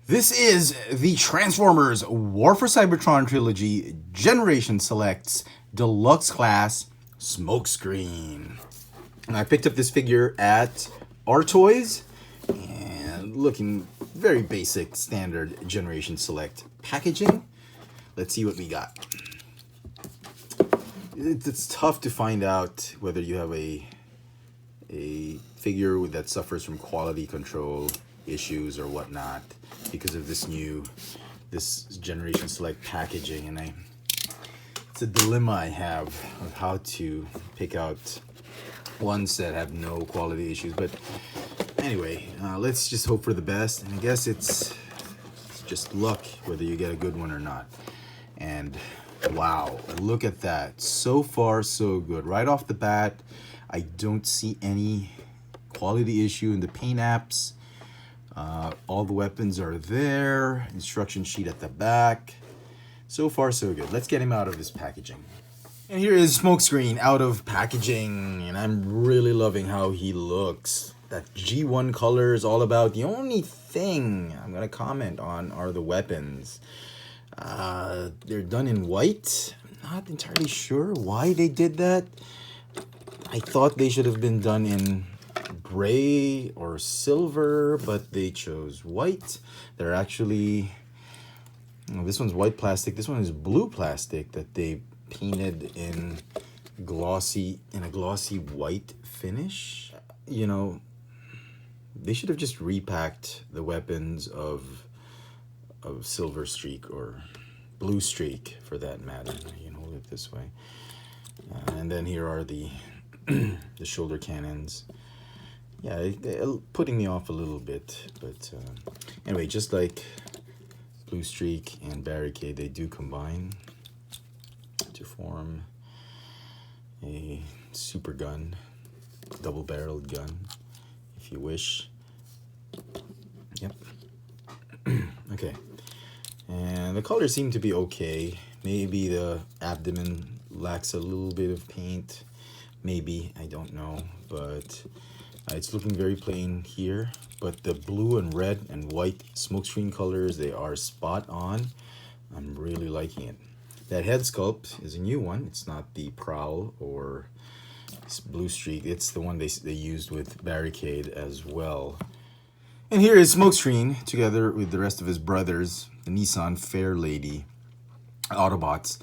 This is the Transformers War for Cybertron Trilogy Generation Selects Deluxe Class Smokescreen. And I picked up this figure at our Toys, and looking very basic, standard Generation Select packaging. Let's see what we got. It's tough to find out whether you have a figure that suffers from quality control issues or whatnot because of this Generation Select packaging, and it's a dilemma I have of how to pick out ones that have no quality issues. But anyway, let's just hope for the best, and I guess it's just luck whether you get a good one or not. And wow, look at that. So far so good. Right off the bat, I don't see any quality issue in the paint apps. All the weapons are there. Instruction sheet at the back. So far so good. Let's get him out of this packaging. And here is Smokescreen out of packaging, and I'm really loving how he looks. That G1 color is all about. The only thing I'm gonna comment on are the weapons. They're done in white. I'm not entirely sure why they did that. I thought they should have been done in gray or silver, but they chose white. They're actually, this one's white plastic, this one is blue plastic that they painted in a glossy white finish. You know, they should have just repacked the weapons of Silver Streak or Bluestreak for that matter. You can hold it this way. And then here are the the shoulder cannons. Yeah, they're putting me off a little bit, but anyway, just like Bluestreak and Barricade, they do combine to form a super gun, double-barreled gun, if you wish. Yep. Okay. And the colors seem to be okay. Maybe the abdomen lacks a little bit of paint. Maybe, I don't know, but it's looking very plain here. But the blue and red and white Smokescreen colors, they are spot on. I'm really liking it. That head sculpt is a new one. It's not the Prowl or Bluestreak. It's the one they used with Barricade as well. And here is Smokescreen together with the rest of his brothers, the Nissan Fairlady Autobots,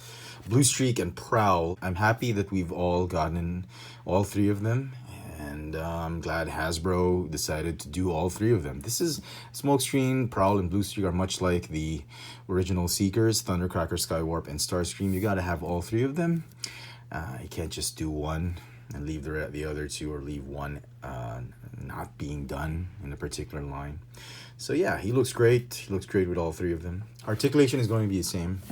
Bluestreak and Prowl. I'm happy that we've all gotten all three of them, and I'm glad Hasbro decided to do all three of them. This is Smokescreen, Prowl, and Bluestreak are much like the original Seekers, Thundercracker, Skywarp, and Starscream. You gotta have all three of them. You can't just do one and leave the other two, or leave one not being done in a particular line. So yeah, he looks great. He looks great with all three of them. Articulation is going to be the same.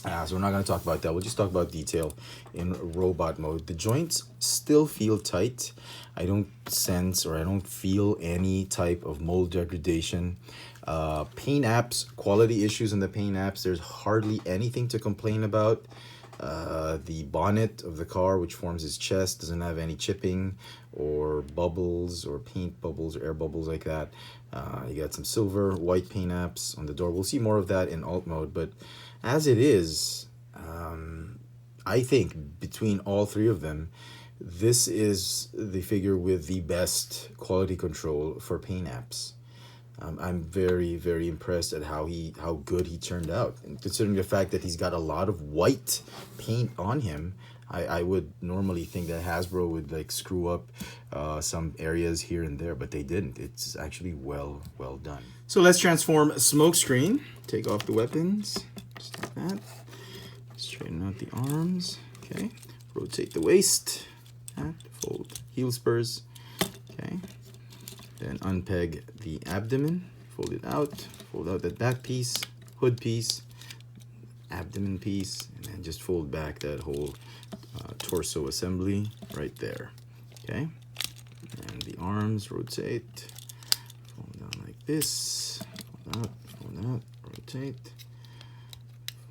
So we're not going to talk about that. We'll just talk about detail in robot mode. The joints still feel tight. I don't sense or I don't feel any type of mold degradation. Paint apps, quality issues in the paint apps, there's hardly anything to complain about. The bonnet of the car, which forms his chest, doesn't have any chipping or bubbles or paint bubbles or air bubbles like that. You got some silver, white paint apps on the door. We'll see more of that in alt mode, but as it is, I think between all three of them, this is the figure with the best quality control for paint apps. I'm very, very impressed at how good he turned out. And considering the fact that he's got a lot of white paint on him, I would normally think that Hasbro would like screw up some areas here and there, but they didn't. It's actually well done. So let's transform Smokescreen. Take off the weapons, just like that. Straighten out the arms. Okay. Rotate the waist. Fold heel spurs. Okay. Then unpeg the abdomen, fold it out, fold out that back piece, hood piece, abdomen piece, and then just fold back that whole torso assembly right there. Okay, and the arms rotate, fold down like this, fold out, rotate,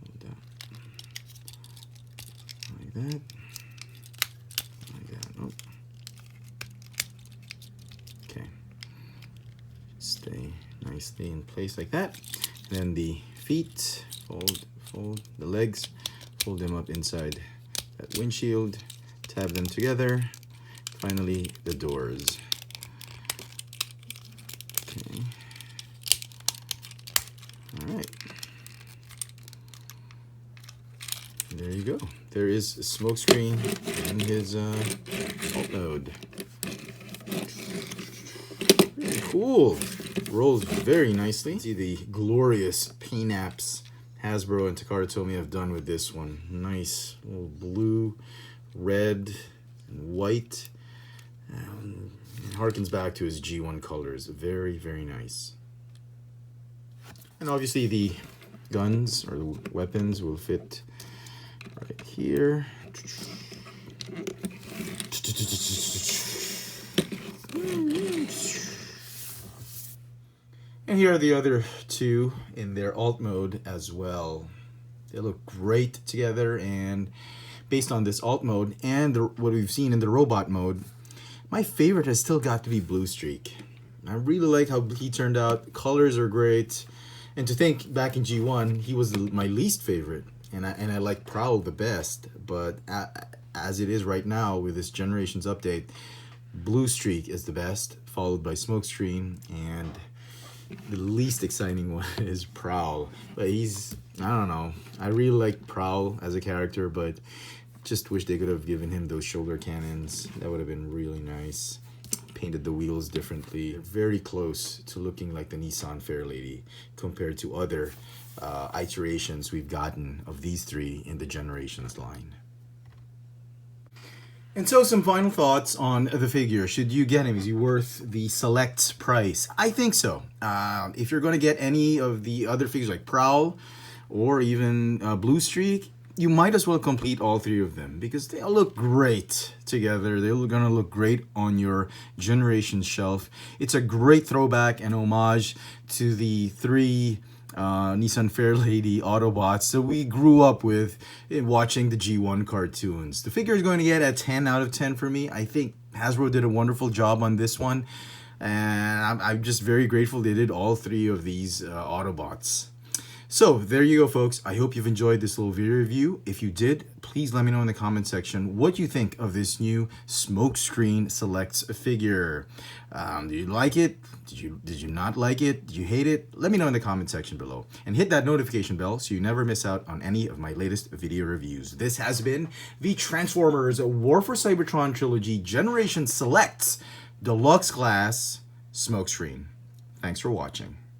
fold down like that. Oh. Okay. Stay nice in place like that. And then the feet, fold the legs, fold them up inside that windshield, tab them together. Finally, the doors. Okay. All right. There you go. There is a Smokescreen and his alt mode. Very cool. Rolls very nicely. See the glorious paint apps Hasbro and Takara Tomy have done with this one. Nice little blue, red, and white. It harkens back to his G1 colors. Very, very nice. And obviously the guns or the weapons will fit right here. And here are the other two in their alt mode as well. They look great together, and based on this alt mode and what we've seen in the robot mode, my favorite has still got to be Bluestreak. I really like how he turned out. The colors are great. And to think back in G1, he was my least favorite. And I like Prowl the best. But as it is right now with this Generations update, Bluestreak is the best, followed by Smokescreen, and the least exciting one is Prowl. But he's, I don't know. I really like Prowl as a character, but just wish they could have given him those shoulder cannons. That would have been really nice. Painted the wheels differently. Very close to looking like the Nissan Fairlady compared to other iterations we've gotten of these three in the Generations line. And so some final thoughts on the figure. Should you get him? Is he worth the select price? I think so. If you're going to get any of the other figures like Prowl or even Bluestreak, you might as well complete all three of them because they'll look great together. They're going to look great on your Generations shelf. It's a great throwback and homage to the three Nissan Fairlady Autobots that we grew up with in watching the G1 cartoons. The figure is going to get a 10 out of 10 for me. I think Hasbro did a wonderful job on this one, and I'm just very grateful they did all three of these Autobots. So there you go, folks. I hope you've enjoyed this little video review. If you did, please let me know in the comment section what you think of this new Smokescreen Selects figure. Do you like it? Did you not like it? Did you hate it? Let me know in the comment section below. And hit that notification bell so you never miss out on any of my latest video reviews. This has been the Transformers War for Cybertron Trilogy Generation Selects Deluxe Class Smokescreen. Thanks for watching.